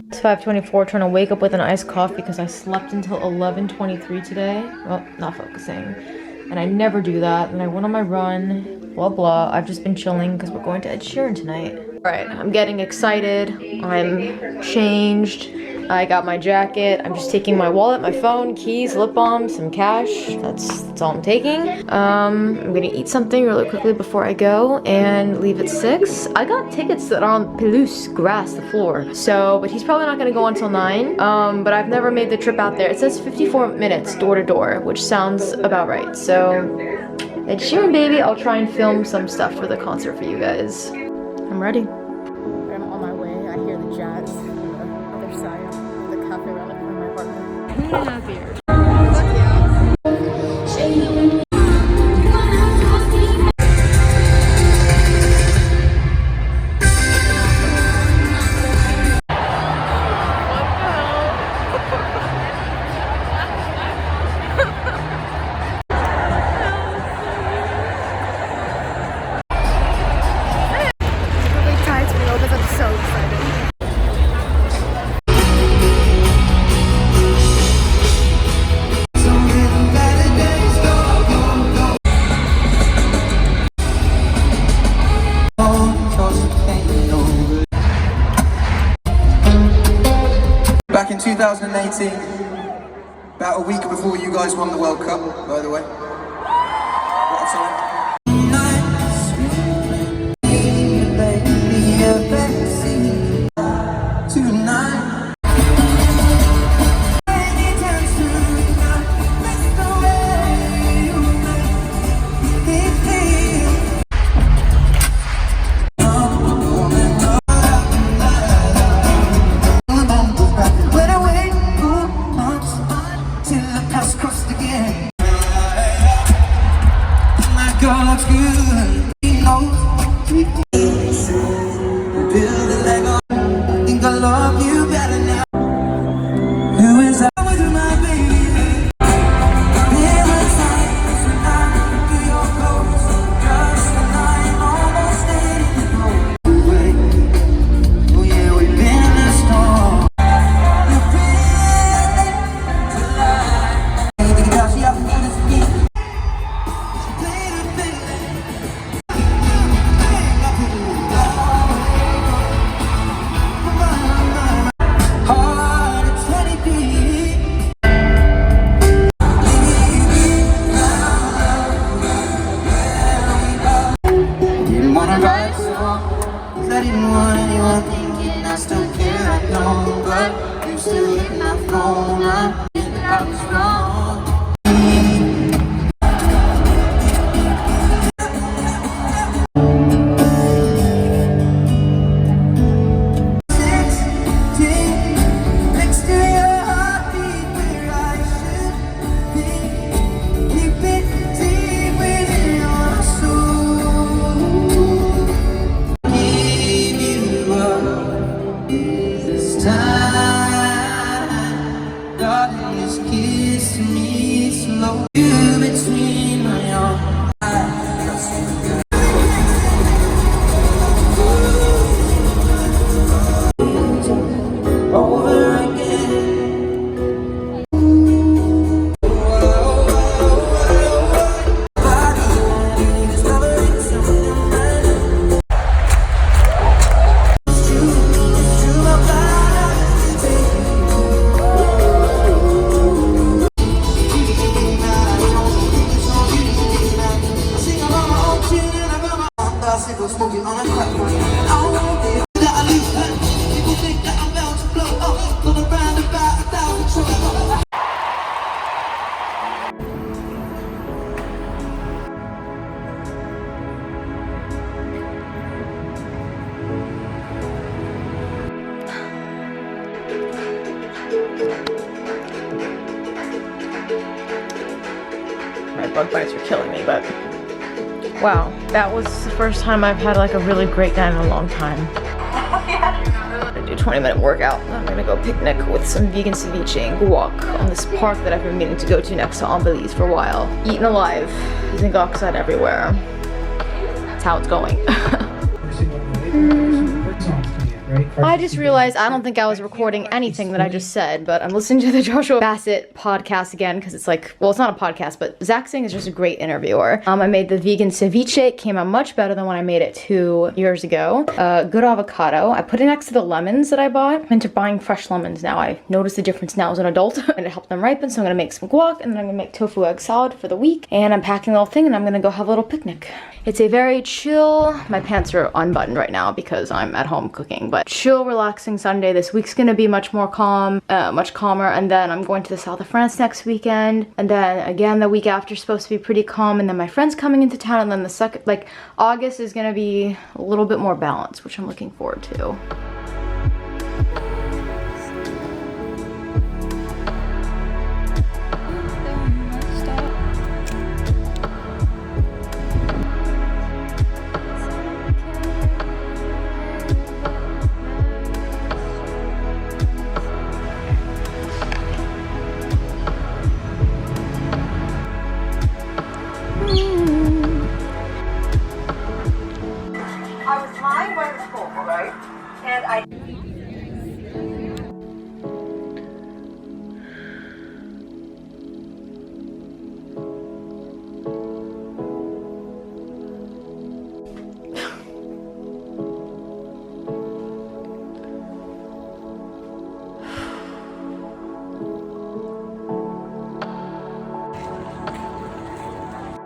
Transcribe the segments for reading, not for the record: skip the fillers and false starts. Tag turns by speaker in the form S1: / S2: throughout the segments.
S1: It's 5:24, trying to wake up with an iced coffee because I slept until 11:23 today. Well, not focusing. And I never do that. And I went on my run, blah blah. I've just been chilling because we're going to Ed Sheeran tonight. Alright, I'm getting excited. I'm changed. I got my jacket. I'm just taking my wallet, my phone, keys, lip balm, some cash. That's all I'm taking. I'm gonna eat something really quickly before I go and leave at 6. I got tickets that are on pelouse, grass, the floor. So, but he's probably not gonna go until 9. But I've never made the trip out there. It says 54 minutes door to door, which sounds about right. So, Ed Sheeran, baby. I'll try and film some stuff for the concert for you guys. I'm ready. I'm on my way. I hear the jazz on the other side of the cafe around the corner of my apartment. 2.5 years. Fuck yeah.
S2: Back in 2018, about a week before you guys won the World Cup, by the way. What a time. God's good, he knows. Build a Lego, think I love you better now. Who is that with my baby? There were times when I do your clothes, just when I'm almost letting you go. Oh yeah, we've been in the storm. You've been to lie. Anything about you, I'm gonna speak. I didn't want anyone thinking I still care, I know, but you still hit my phone, I think I was wrong. Next to your heartbeat where I should be, keep it deep within your soul. This time, darling, just kiss me slow. You between my arms. Over again. Smoking on a crack. I won't be that I lose that. People think that I'm bound to blow up. Gone around about 1,000 trips.
S1: My bug bites are killing me, but wow, that was the first time I've had like a really great night in a long time. I'm gonna do a 20-minute workout. I'm gonna go picnic with some vegan ceviche and go walk on this park that I've been meaning to go to next to Ambelize for a while. Eaten alive, zinc oxide everywhere. That's how it's going.
S3: Right?
S1: I just realized I don't think I was recording anything that I just said, but I'm listening to the Joshua Bassett podcast again because it's like, well, it's not a podcast, but Zach Singh is just a great interviewer. I made the vegan ceviche. It came out much better than when I made it 2 years ago. Good avocado. I put it next to the lemons that I bought. I'm into buying fresh lemons now. I noticed the difference now as an adult and it helped them ripen, so I'm gonna make some guac and then I'm gonna make tofu egg salad for the week, and I'm packing the whole thing and I'm gonna go have a little picnic. It's a very chill, my pants are unbuttoned right now because I'm at home cooking, but chill, relaxing Sunday. This week's gonna be much more calm, much calmer, and then I'm going to the south of France next weekend, and then again the week after is supposed to be pretty calm, and then my friend's coming into town, and then the second, like, August is gonna be a little bit more balanced, which I'm looking forward to.
S3: I was lying by the school, right? And I...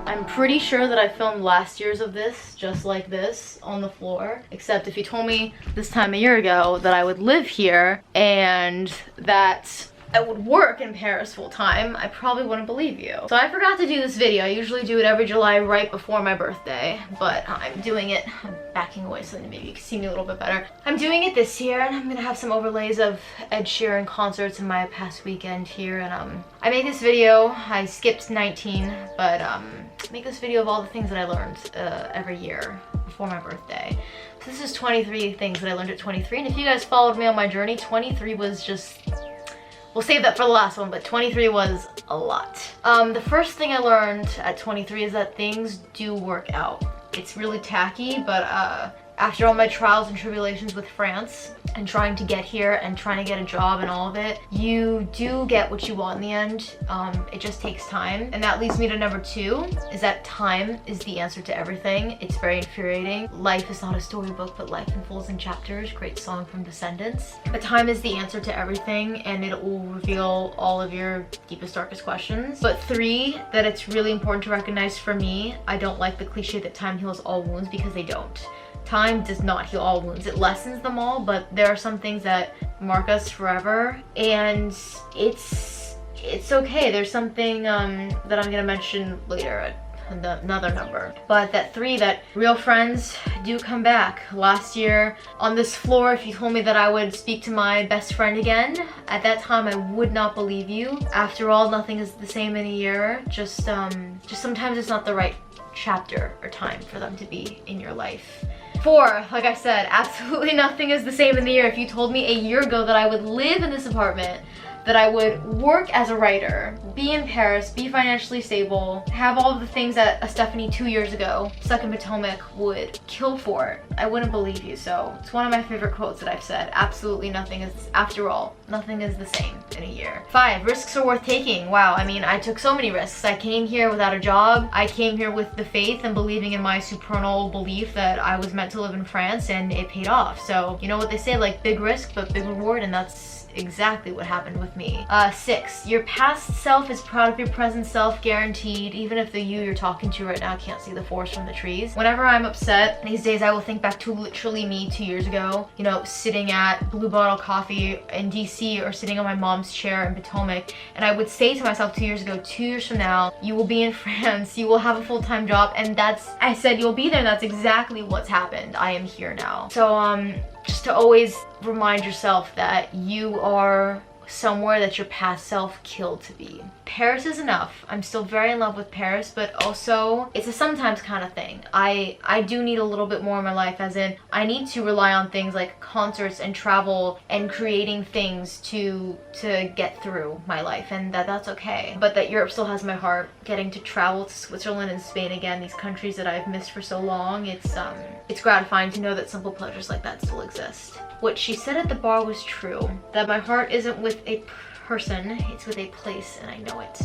S1: I'm pretty sure that I filmed last year's of this just like this on the floor, except if you told me this time a year ago that I would live here and that I would work in Paris full time, I probably wouldn't believe you. So I forgot to do this video. I usually do it every July right before my birthday, but I'm doing it, I'm backing away so that maybe you can see me a little bit better. I'm doing it this year and I'm gonna have some overlays of Ed Sheeran concerts in my past weekend here, and I made this video, I skipped 19, but I make this video of all the things that I learned every year before my birthday. So this is 23 things that I learned at 23, and if you guys followed me on my journey, 23 was just, we'll save that for the last one, but 23 was a lot. The first thing I learned at 23 is that things do work out. It's really tacky, but after all my trials and tribulations with France and trying to get here and trying to get a job and all of it, you do get what you want in the end. It just takes time. And that leads me to number 2, is that time is the answer to everything. It's very infuriating. Life is not a storybook, but life unfolds in chapters. Great song from Descendants. But time is the answer to everything, and it will reveal all of your deepest, darkest questions. But 3, that it's really important to recognize for me, I don't like the cliche that time heals all wounds, because they don't. Time does not heal all wounds. It lessens them all, but there are some things that mark us forever, and it's okay. There's something that I'm gonna mention later at another number. But that 3, that real friends do come back. Last year on this floor, if you told me that I would speak to my best friend again, at that time I would not believe you. After all, nothing is the same in a year. Just sometimes it's not the right chapter or time for them to be in your life. 4, like I said, absolutely nothing is the same in the year. If you told me a year ago that I would live in this apartment, that I would work as a writer, be in Paris, be financially stable, have all of the things that a Stephanie 2 years ago, stuck in Potomac, would kill for, I wouldn't believe you. So it's one of my favorite quotes that I've said. Absolutely nothing is, after all, nothing is the same in a year. 5, risks are worth taking. Wow, I mean, I took so many risks. I came here without a job. I came here with the faith and believing in my supernal belief that I was meant to live in France, and it paid off. So you know what they say, like, big risk but big reward, and that's exactly what happened with me. 6, your past self is proud of your present self, guaranteed, even if the you're talking to right now can't see the forest from the trees. Whenever I'm upset these days, I will think back to literally me 2 years ago, you know, sitting at Blue Bottle Coffee in DC or sitting on my mom's chair in Potomac, and I would say to myself 2 years ago, 2 years from now, you will be in France, you will have a full-time job, and I said you'll be there, and that's exactly what's happened. I am here now. So just to always remind yourself that you are somewhere that your past self killed to be. Paris is enough. I'm still very in love with Paris, but also it's a sometimes kind of thing. I do need a little bit more in my life, as in I need to rely on things like concerts and travel and creating things to get through my life, and that's okay. But that Europe still has my heart. Getting to travel to Switzerland and Spain again, these countries that I've missed for so long, it's it's gratifying to know that simple pleasures like that still exist. What she said at the bar was true, that my heart isn't with a person, it's with a place, and I know it.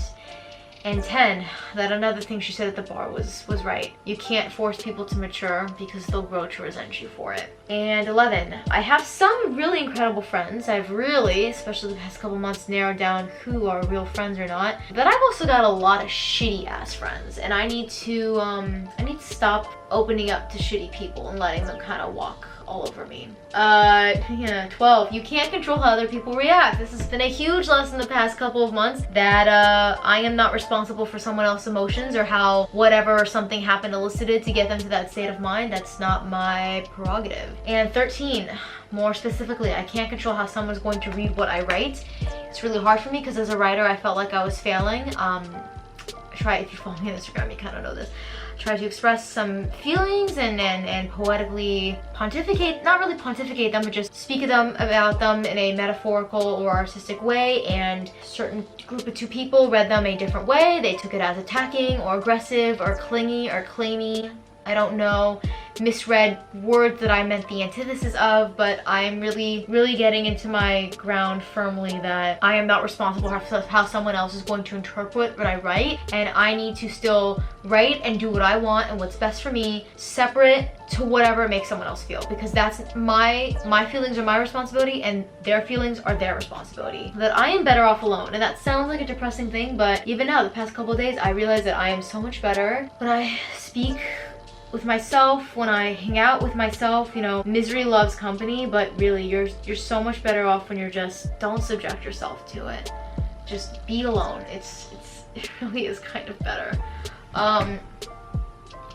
S1: And 10, that another thing she said at the bar was right. You can't force people to mature because they'll grow to resent you for it. And 11, I have some really incredible friends. I've really, especially the past couple months, narrowed down who are real friends or not. But I've also got a lot of shitty ass friends, and I need to stop opening up to shitty people and letting them kind of walk all over me. Yeah, 12, you can't control how other people react. This has been a huge lesson the past couple of months, that I am not responsible for someone else's emotions or how whatever something happened elicited to get them to that state of mind. That's not my prerogative. And 13, more specifically, I can't control how someone's going to read what I write. It's really hard for me because as a writer, I felt like I was failing. If you follow me on Instagram, you kind of know this. Try to express some feelings and poetically pontificate, not really pontificate them, but just speak of them, about them in a metaphorical or artistic way, and a certain group of 2 people read them a different way. They took it as attacking or aggressive or clingy or claimy. I don't know, misread words that I meant the antithesis of, but I'm really getting into my ground firmly that I am not responsible for how someone else is going to interpret what I write, and I need to still write and do what I want and what's best for me, separate to whatever makes someone else feel, because that's my feelings are my responsibility and their feelings are their responsibility. That I am better off alone, and that sounds like a depressing thing, but even now, the past couple of days, I realize that I am so much better when I speak with myself, when I hang out with myself. You know, misery loves company, but really you're so much better off when you're just, don't subject yourself to it. Just be alone. It really is kind of better. I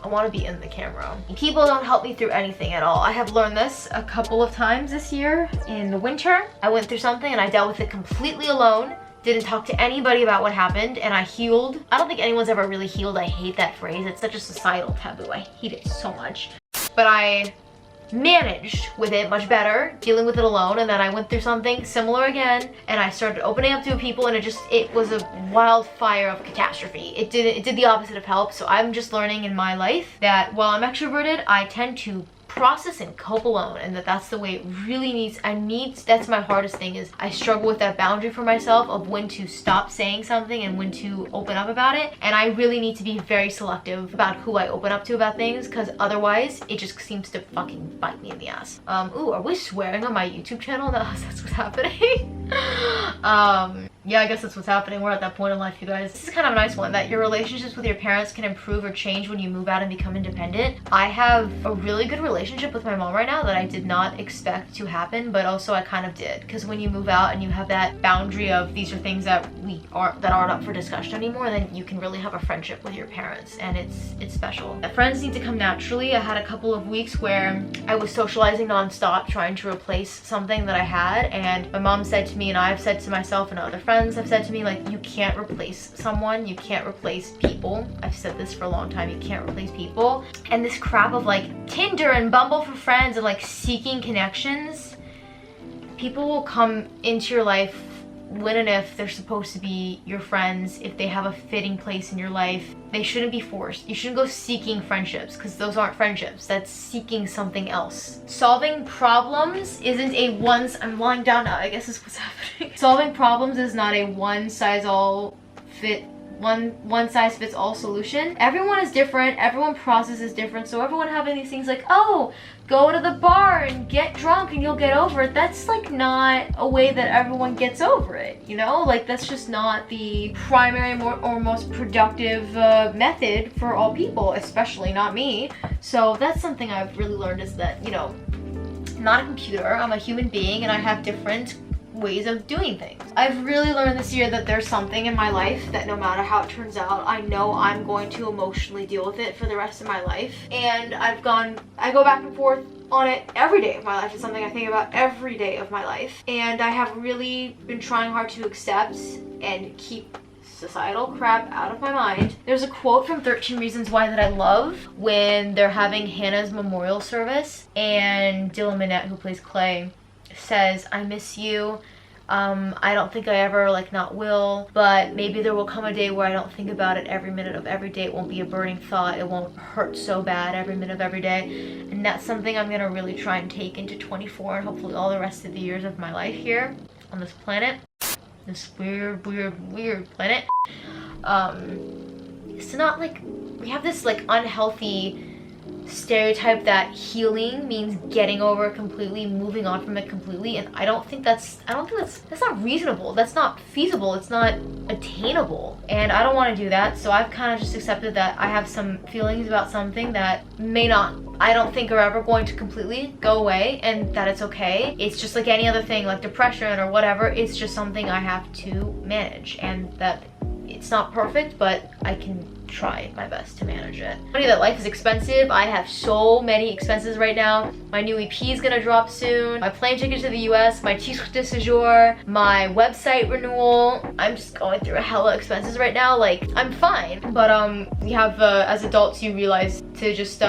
S1: want to be in the camera. People don't help me through anything at all. I have learned this a couple of times this year. In the winter, I went through something and I dealt with it completely alone. Didn't talk to anybody about what happened, and I healed. I don't think anyone's ever really healed. I hate that phrase. It's such a societal taboo. I hate it so much. But I managed with it much better, dealing with it alone, and then I went through something similar again, and I started opening up to people, and it was a wildfire of a catastrophe. It did the opposite of help. So I'm just learning in my life that while I'm extroverted, I tend to process and cope alone, and that's the way it really needs. That's my hardest thing, is I struggle with that boundary for myself of when to stop saying something and when to open up about it, and I really need to be very selective about who I open up to about things, because otherwise it just seems to fucking bite me in the ass. Ooh, are we swearing on my YouTube channel? That's what's happening. Yeah, I guess that's what's happening. We're at that point in life, you guys. This is kind of a nice one, that your relationships with your parents can improve or change when you move out and become independent. I have a really good relationship with my mom right now that I did not expect to happen, but also I kind of did. Because when you move out and you have that boundary of these are things that aren't up for discussion anymore, then you can really have a friendship with your parents, and it's special. Friends need to come naturally. I had a couple of weeks where I was socializing nonstop, trying to replace something that I had, and my mom said to me, and I've said to myself and other friends have said to me, like, you can't replace someone, you can't replace people. I've said this for a long time, you can't replace people. And this crap of like Tinder and Bumble for friends and like seeking connections, people will come into your life when and if they're supposed to be your friends, if they have a fitting place in your life. They shouldn't be forced. You shouldn't go seeking friendships, because those aren't friendships. That's seeking something else. Solving problems isn't a I'm lying down now, I guess is what's happening. Solving problems is not a one size fits all solution. Everyone is different, everyone process is different, so everyone having these things like, oh, go to the bar and get drunk and you'll get over it, that's like not a way that everyone gets over it, you know? Like, that's just not the primary or most productive method for all people, especially not me. So that's something I've really learned, is that, you know, I'm not a computer, I'm a human being, and I have different ways of doing things. I've really learned this year that there's something in my life that no matter how it turns out, I know I'm going to emotionally deal with it for the rest of my life. And I go back and forth on it every day of my life. It's something I think about every day of my life. And I have really been trying hard to accept and keep societal crap out of my mind. There's a quote from 13 Reasons Why that I love when they're having Hannah's memorial service, and Dylan Minnette, who plays Clay, says, I miss you. I don't think I ever like not will, but maybe there will come a day where I don't think about it every minute of every day. It won't be a burning thought. It won't hurt so bad every minute of every day. And that's something I'm gonna really try and take into 24 and hopefully all the rest of the years of my life here on this planet. This weird planet. It's to not like, we have this like unhealthy stereotype that healing means getting over it completely, moving on from it completely, and I don't think that's not reasonable. That's not feasible. It's not attainable, and I don't want to do that. So I've kind of just accepted that I have some feelings about something that may not, I don't think, are ever going to completely go away, and that it's okay. It's just like any other thing, like depression or whatever. It's just something I have to manage, and that it's not perfect, but I can try my best to manage it. Funny that life is expensive. I have so many expenses right now. My new EP is gonna drop soon. My plane ticket to the US, my titre de séjour, my website renewal. I'm just going through a hella expenses right now. Like, I'm fine, but you have as adults, you realize to just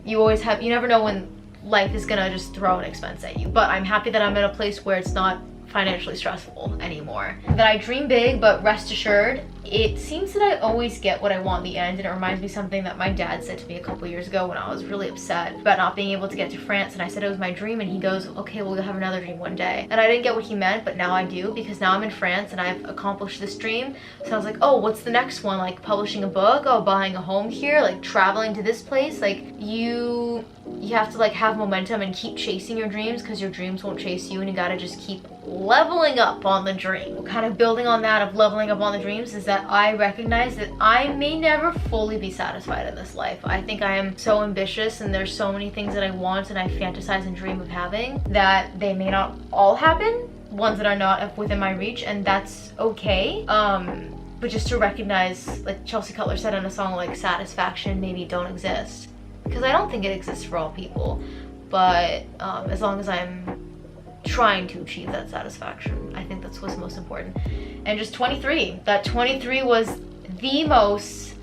S1: you always have, you never know when life is gonna just throw an expense at you. But I'm happy that I'm in a place where it's not financially stressful anymore. That I dream big, but rest assured, it seems that I always get what I want in the end, and it reminds me of something that my dad said to me a couple years ago when I was really upset about not being able to get to France, and I said it was my dream, and he goes, okay, well, you'll have another dream one day. And I didn't get what he meant, but now I do, because now I'm in France and I've accomplished this dream. So I was like, oh, what's the next one? Like publishing a book, oh, buying a home here, like traveling to this place. Like you have to like have momentum and keep chasing your dreams, because your dreams won't chase you, and you gotta just keep leveling up on the dream. Kind of building on that of leveling up on the dreams is that I recognize that I may never fully be satisfied in this life. I think I am so ambitious, and there's so many things that I want and I fantasize and dream of having, that they may not all happen, ones that are not within my reach, and that's okay. But just to recognize, like Chelsea Cutler said in a song, like satisfaction maybe don't exist, because I don't think it exists for all people, but as long as I'm trying to achieve that satisfaction, I think that's what's most important. And just 23, that 23 was the most,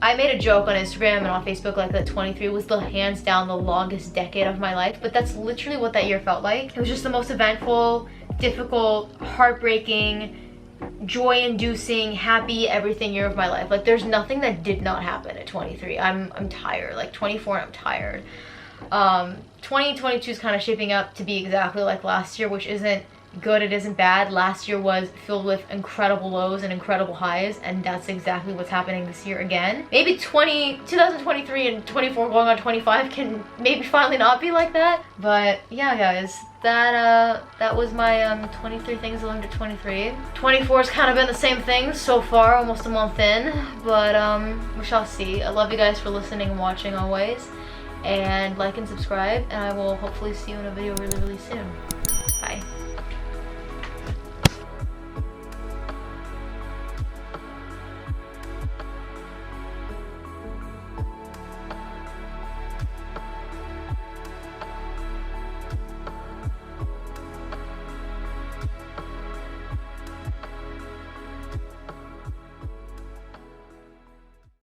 S1: I made a joke on Instagram and on Facebook like that 23 was the hands down the longest decade of my life, but that's literally what that year felt like. It was just the most eventful, difficult, heartbreaking, joy-inducing, happy, everything year of my life. Like there's nothing that did not happen at 23. I'm tired. Like 24, I'm tired. 2022 is kind of shaping up to be exactly like last year, which isn't good, it isn't bad. Last year was filled with incredible lows and incredible highs, and that's exactly what's happening this year again. Maybe 2023 and 24 going on 25 can maybe finally not be like that. But yeah, guys, that was my 23 things I learned at 23. 24 has kind of been the same thing so far, almost a month in, but we shall see. I love you guys for listening and watching always, and like and subscribe, and I will hopefully see you in a video really soon.